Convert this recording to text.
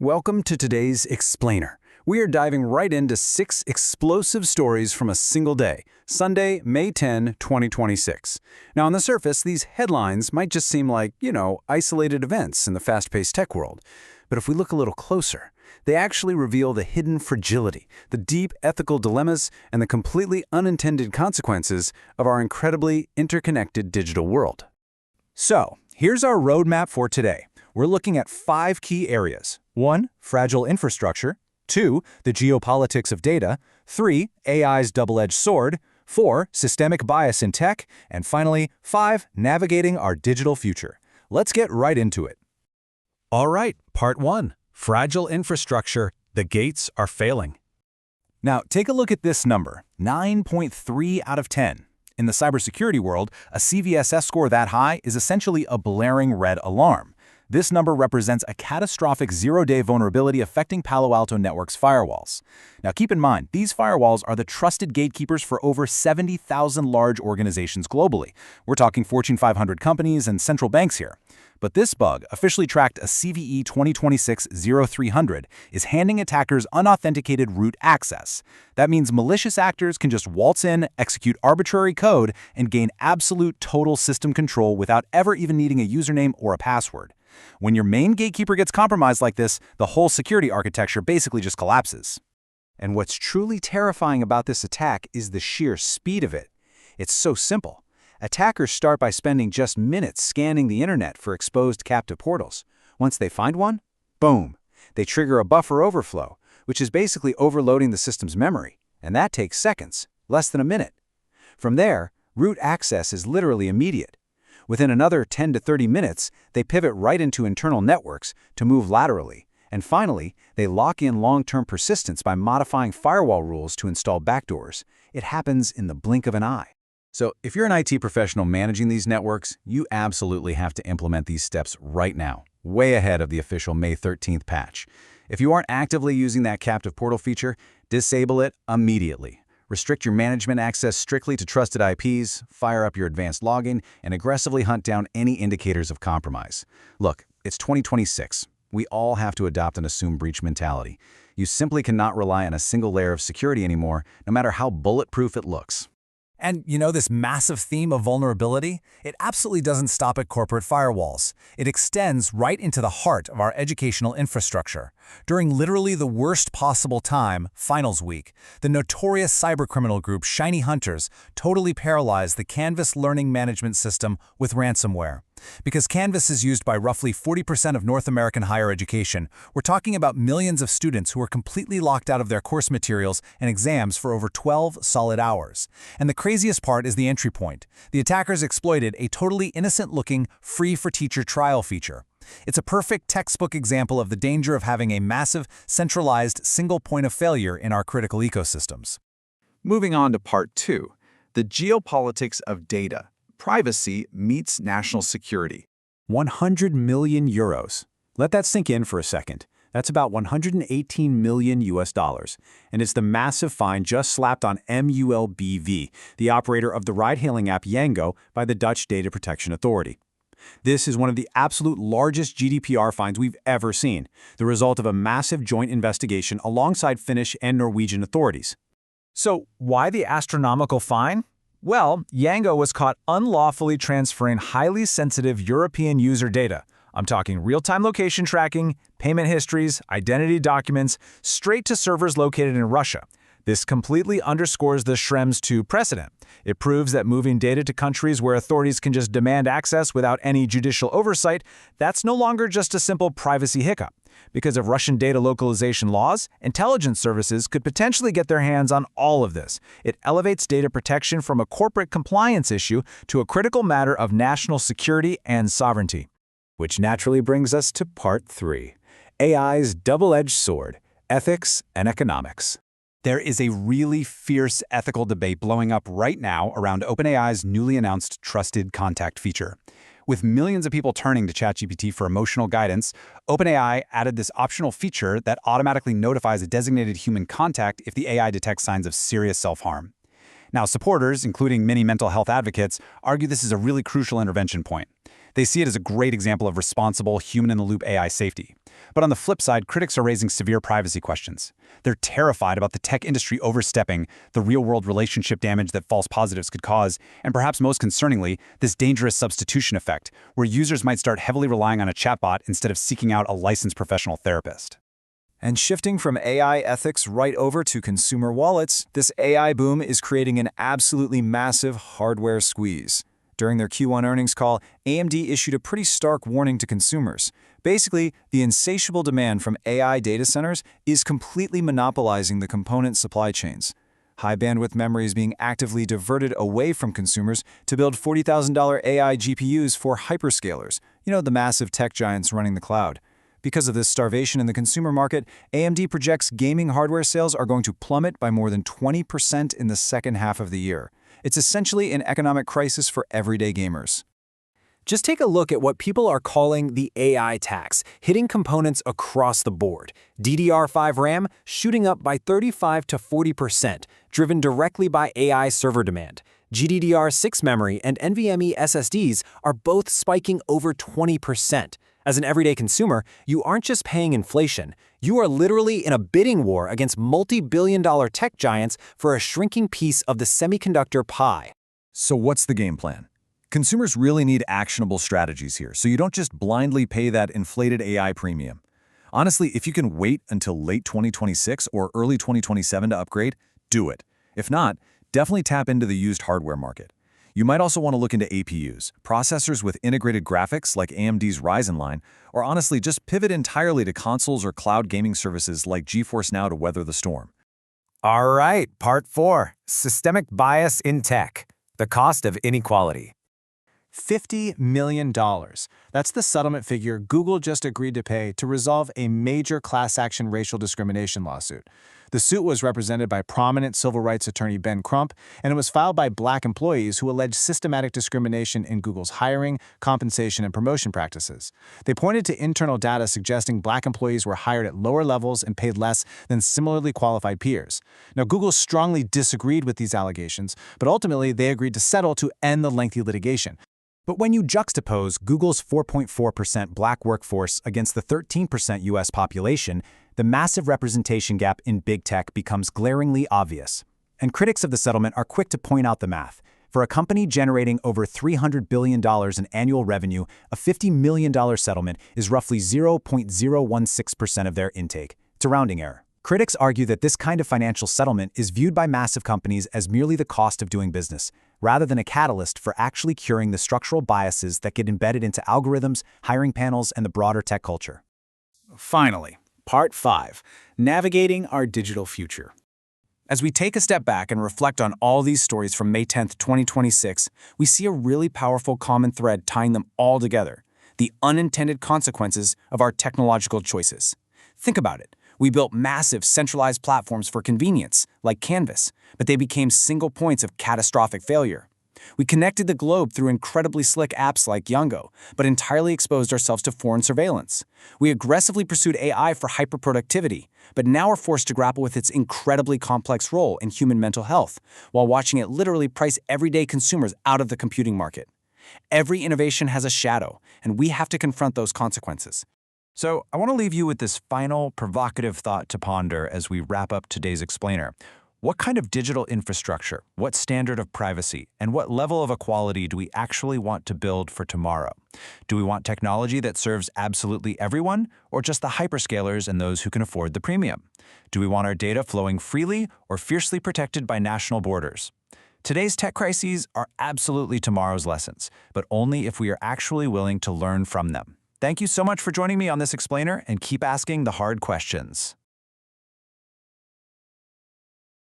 Welcome to today's Explainer. We are diving right into 6 explosive stories from a single day, Sunday, May 10, 2026. Now, on the surface, these headlines might just seem like, isolated events in the fast-paced tech world. But if we look a little closer, they actually reveal the hidden fragility, the deep ethical dilemmas, and the completely unintended consequences of our incredibly interconnected digital world. So, here's our roadmap for today. We're looking at 5 key areas. 1. Fragile infrastructure. 2. The geopolitics of data. 3. AI's double-edged sword. 4. Systemic bias in tech. And finally, 5. Navigating our digital future. Let's get right into it. All right, part 1. Fragile infrastructure. The gates are failing. Now, take a look at this number, 9.3 out of 10. In the cybersecurity world, a CVSS score that high is essentially a blaring red alarm. This number represents a catastrophic zero-day vulnerability affecting Palo Alto Network's firewalls. Now keep in mind, these firewalls are the trusted gatekeepers for over 70,000 large organizations globally. We're talking Fortune 500 companies and central banks here. But this bug, officially tracked as CVE 2026-0300, is handing attackers unauthenticated root access. That means malicious actors can just waltz in, execute arbitrary code, and gain absolute total system control without ever even needing a username or a password. When your main gatekeeper gets compromised like this, the whole security architecture basically just collapses. And what's truly terrifying about this attack is the sheer speed of it. It's so simple. Attackers start by spending just minutes scanning the internet for exposed captive portals. Once they find one, boom, they trigger a buffer overflow, which is basically overloading the system's memory. And that takes seconds, less than a minute. From there, root access is literally immediate. Within another 10 to 30 minutes, they pivot right into internal networks to move laterally. And finally, they lock in long-term persistence by modifying firewall rules to install backdoors. It happens in the blink of an eye. So if you're an IT professional managing these networks, you absolutely have to implement these steps right now, way ahead of the official May 13th patch. If you aren't actively using that captive portal feature, disable it immediately. Restrict your management access strictly to trusted IPs, fire up your advanced logging, and aggressively hunt down any indicators of compromise. Look, it's 2026. We all have to adopt an assume breach mentality. You simply cannot rely on a single layer of security anymore, no matter how bulletproof it looks. And this massive theme of vulnerability, it absolutely doesn't stop at corporate firewalls. It extends right into the heart of our educational infrastructure. During literally the worst possible time, finals week, the notorious cybercriminal group Shiny Hunters totally paralyzed the Canvas learning management system with ransomware. Because Canvas is used by roughly 40% of North American higher education, we're talking about millions of students who are completely locked out of their course materials and exams for over 12 solid hours. And the craziest part is the entry point. The attackers exploited a totally innocent-looking, free-for-teacher trial feature. It's a perfect textbook example of the danger of having a massive, centralized, single point of failure in our critical ecosystems. Moving on to part 2, the geopolitics of data. Privacy meets national security. 100 million euros. Let that sink in for a second. That's about 118 million US dollars. And it's the massive fine just slapped on MULBV, the operator of the ride-hailing app Yango, by the Dutch Data Protection Authority. This is one of the absolute largest GDPR fines we've ever seen, the result of a massive joint investigation alongside Finnish and Norwegian authorities. So why the astronomical fine? Well, Yango was caught unlawfully transferring highly sensitive European user data. I'm talking real-time location tracking, payment histories, identity documents, straight to servers located in Russia. This completely underscores the Schrems II precedent. It proves that moving data to countries where authorities can just demand access without any judicial oversight, that's no longer just a simple privacy hiccup. Because of Russian data localization laws, intelligence services could potentially get their hands on all of this. It elevates data protection from a corporate compliance issue to a critical matter of national security and sovereignty. Which naturally brings us to part 3, AI's double-edged sword, ethics and economics. There is a really fierce ethical debate blowing up right now around OpenAI's newly announced Trusted Contact feature. With millions of people turning to ChatGPT for emotional guidance, OpenAI added this optional feature that automatically notifies a designated human contact if the AI detects signs of serious self-harm. Now, supporters, including many mental health advocates, argue this is a really crucial intervention point. They see it as a great example of responsible, human-in-the-loop AI safety. But on the flip side, critics are raising severe privacy questions. They're terrified about the tech industry overstepping, the real-world relationship damage that false positives could cause, and perhaps most concerningly, this dangerous substitution effect, where users might start heavily relying on a chatbot instead of seeking out a licensed professional therapist. And shifting from AI ethics right over to consumer wallets, this AI boom is creating an absolutely massive hardware squeeze. During their Q1 earnings call, AMD issued a pretty stark warning to consumers. Basically, the insatiable demand from AI data centers is completely monopolizing the component supply chains. High-bandwidth memory is being actively diverted away from consumers to build $40,000 AI GPUs for hyperscalers, the massive tech giants running the cloud. Because of this starvation in the consumer market, AMD projects gaming hardware sales are going to plummet by more than 20% in the second half of the year. It's essentially an economic crisis for everyday gamers. Just take a look at what people are calling the AI tax, hitting components across the board. DDR5 RAM shooting up by 35 to 40%, driven directly by AI server demand. GDDR6 memory and NVMe SSDs are both spiking over 20%. As an everyday consumer, you aren't just paying inflation. You are literally in a bidding war against multi-billion-dollar tech giants for a shrinking piece of the semiconductor pie. So what's the game plan? Consumers really need actionable strategies here, so you don't just blindly pay that inflated AI premium. Honestly, if you can wait until late 2026 or early 2027 to upgrade, do it. If not, definitely tap into the used hardware market. You might also want to look into APUs, processors with integrated graphics like AMD's Ryzen line, or honestly just pivot entirely to consoles or cloud gaming services like GeForce Now to weather the storm. All right, part 4, systemic bias in tech, the cost of inequality. $50 million. That's the settlement figure Google just agreed to pay to resolve a major class action racial discrimination lawsuit. The suit was represented by prominent civil rights attorney Ben Crump, and it was filed by Black employees who alleged systematic discrimination in Google's hiring, compensation, and promotion practices. They pointed to internal data suggesting Black employees were hired at lower levels and paid less than similarly qualified peers. Now, Google strongly disagreed with these allegations, but ultimately they agreed to settle to end the lengthy litigation. But when you juxtapose Google's 4.4% Black workforce against the 13% U.S. population, the massive representation gap in big tech becomes glaringly obvious. And critics of the settlement are quick to point out the math. For a company generating over $300 billion in annual revenue, a $50 million settlement is roughly 0.016% of their intake. It's a rounding error. Critics argue that this kind of financial settlement is viewed by massive companies as merely the cost of doing business, rather than a catalyst for actually curing the structural biases that get embedded into algorithms, hiring panels, and the broader tech culture. Finally, Part 5, Navigating Our Digital Future. As we take a step back and reflect on all these stories from May 10th, 2026, we see a really powerful common thread tying them all together: the unintended consequences of our technological choices. Think about it. We built massive centralized platforms for convenience, like Canvas, but they became single points of catastrophic failure. We connected the globe through incredibly slick apps like Yango, but entirely exposed ourselves to foreign surveillance. We aggressively pursued AI for hyperproductivity, but now are forced to grapple with its incredibly complex role in human mental health, while watching it literally price everyday consumers out of the computing market. Every innovation has a shadow, and we have to confront those consequences. So I want to leave you with this final provocative thought to ponder as we wrap up today's explainer. What kind of digital infrastructure, what standard of privacy, and what level of equality do we actually want to build for tomorrow? Do we want technology that serves absolutely everyone, or just the hyperscalers and those who can afford the premium? Do we want our data flowing freely or fiercely protected by national borders? Today's tech crises are absolutely tomorrow's lessons, but only if we are actually willing to learn from them. Thank you so much for joining me on this explainer, and keep asking the hard questions.